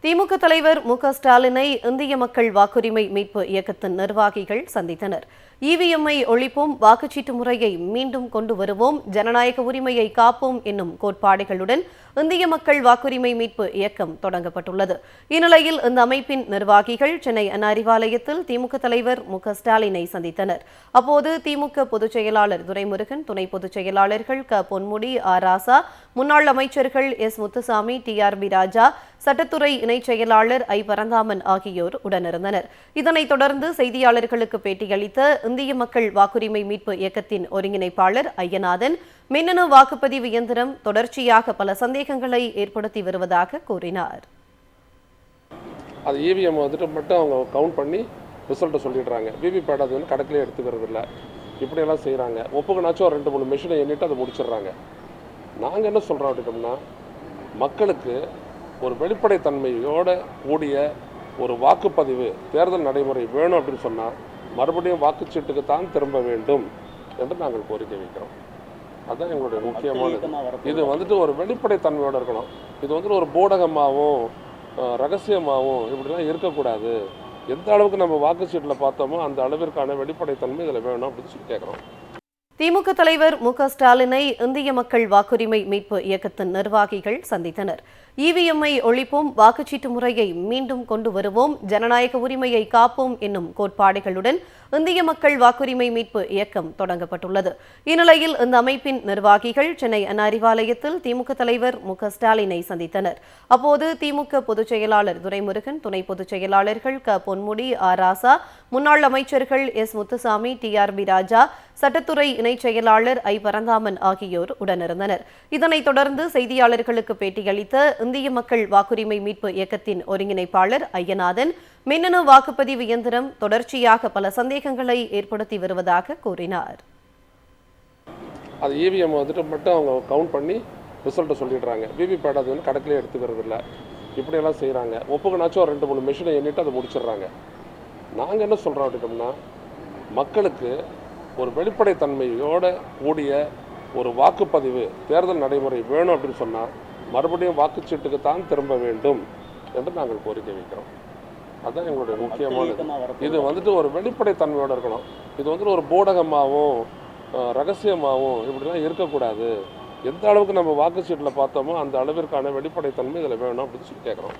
திமுக தலைவர் மு.க.ஸ்டாலினை இந்திய மக்கள் வாக்குரிமை மீட்பு இயக்கத்தின் நிர்வாகிகள் சந்தித்தனர். இவிஎம்ஐ ஒழிப்போம், வாக்குச்சீட்டு முறையை மீண்டும் கொண்டு வருவோம், ஜனநாயக உரிமையை காப்போம் என்னும் கோட்பாடுகளுடன் இந்திய மக்கள் வாக்குரிமை மீட்பு இயக்கம் தொடங்கப்பட்டுள்ளது. இந்நிலையில் இந்த அமைப்பின் நிர்வாகிகள் சென்னை அண்ணா அறிவாலயத்தில் திமுக தலைவர் மு.க.ஸ்டாலினை சந்தித்தனர். அப்போது திமுக பொதுச் செயலாளர் துரைமுருகன், துணை பொதுச் செயலாளர்கள் க. பொன்முடி, ஆர். ராசா, முன்னாள் அமைச்சர்கள் எஸ். முத்துசாமி, டி.ஆர்.பி. ராஜா, சட்டத்துறை இணைச் செயலாளர் ஐ. பரந்தாமன் ஆகியோர் உடனிருந்தனர். இதனைத் தொடர்ந்து செய்தியாளர்களுக்கு பேட்டியளித்த இந்திய மக்கள் வாக்குரிமை மீட்பு இயக்கத்தின் ஒருங்கிணைப்பாளர் ஐயநாதன், மின்னணு வாக்குப்பதிவு இயந்திரம் தொடர்ச்சியாக பல சந்தேகங்களை ஏற்படுத்தி வருவதாக கூறினார். அது இவிஎம் மட்டும் அவங்க கவுண்ட் பண்ணி ரிசல்ட்டை சொல்லிடுறாங்க. விவிபேட் அது கணக்கிலே எடுத்துக்கிறது இல்லை. இப்படியெல்லாம் செய்கிறாங்க. ஒப்புக்குனாச்சும் ஒரு 2-3 மிஷினை எண்ணிட்டு அதை முடிச்சிடுறாங்க. நாங்கள் என்ன சொல்கிறோம் அப்படின்னோம்னா, மக்களுக்கு ஒரு வெளிப்படைத்தன்மையோடு கூடிய ஒரு வாக்குப்பதிவு தேர்தல் நடைமுறை வேணும் அப்படின்னு சொன்னால் மறுபடியும் வாக்குச்சீட்டுக்கு தான் திரும்ப வேண்டும் என்று நாங்கள் கோரிக்கை வைக்கிறோம். அதுதான் எங்களுடைய முக்கியமானது. இது ஒரு வெளிப்படைத்தன்மையோடு இருக்கணும். இது ஒரு பூடகமாகவும் ரகசியமாகவும் இப்படிலாம் இருக்கக்கூடாது. எந்த அளவுக்கு நம்ம வாக்குச்சீட்டில் பார்த்தோமோ அந்த அளவிற்கான வெளிப்படைத்தன்மை இதில் வேணும் அப்படின்னு சொல்லி கேட்குறோம். திமுக தலைவர் மு.க.ஸ்டாலினை இந்திய மக்கள் வாக்குரிமை மீட்பு இயக்கத்தின் நிர்வாகிகள் சந்தித்தனர். இவிஎம்ஐ ஒழிப்போம், வாக்குச்சீட்டு முறையை மீண்டும் கொண்டு வருவோம், ஜனநாயக உரிமையை காப்போம் என்னும் கோட்பாடுகளுடன் இந்திய மக்கள் வாக்குரிமை மீட்பு இயக்கம் தொடங்கப்பட்டுள்ளது. இந்நிலையில் இந்த அமைப்பின் நிர்வாகிகள் சென்னை அண்ணா அறிவாலயத்தில் திமுக தலைவர் மு.க.ஸ்டாலினை சந்தித்தனர். அப்போது திமுக பொதுச் செயலாளர் துரைமுருகன், துணை பொதுச் செயலாளர்கள் க. பொன்முடி, ஆர். ராசா, முன்னாள் அமைச்சர்கள் எஸ். முத்துசாமி, டி.ஆர்.பி. ராஜா, சட்டத்துறை இணைச் செயலாளர் ஐ. பரந்தாமன் ஆகியோர் உடனிருந்தனர். இதனைத் தொடர்ந்து செய்தியாளர்களுக்கு பேட்டியளித்த இந்திய மக்கள் வாக்குரிமை மீட்பு இயக்கத்தின் ஒருங்கிணைப்பாளர் ஐயநாதன், மின்னணு வாக்குப்பதிவு இயந்திரம் தொடர்ச்சியாக பல சந்தேகங்களை ஏற்படுத்தி வருவதாக கூறினார். அது இவிஎம் மட்டும் அவங்க கவுண்ட் பண்ணி ரிசல்ட்டை சொல்லிடுறாங்க. விவிபேட் அது கணக்கிலே எடுத்துக்கிறது இல்லை. இப்படியெல்லாம் செய்கிறாங்க. ஒப்புக்குனாச்சும் ஒரு 2-3 மிஷினை எண்ணிட்டு அதை முடிச்சிடுறாங்க. நாங்கள் என்ன சொல்கிறோம் அப்படின்னோம்னா, மக்களுக்கு ஒரு வெளிப்படைத்தன்மையோடு கூடிய ஒரு வாக்குப்பதிவு தேர்தல் நடைமுறை வேணும் அப்படின்னு சொன்னால் மறுபடியும் வாக்குச்சீட்டுக்கு தான் திரும்ப வேண்டும் என்று நாங்கள் கோரிக்கை வைக்கிறோம். அதுதான் எங்களுடைய முக்கியமானது. இது ஒரு வெளிப்படைத்தன்மையோடு இருக்கணும். இது ஒரு பூடகமாகவும் ரகசியமாகவும் இப்படிலாம் இருக்கக்கூடாது. எந்த அளவுக்கு நம்ம வாக்குச்சீட்டில் பார்த்தோமோ அந்த அளவிற்கான வெளிப்படைத்தன்மை இதில் வேணும் அப்படின்னு சொல்லி கேட்குறோம்.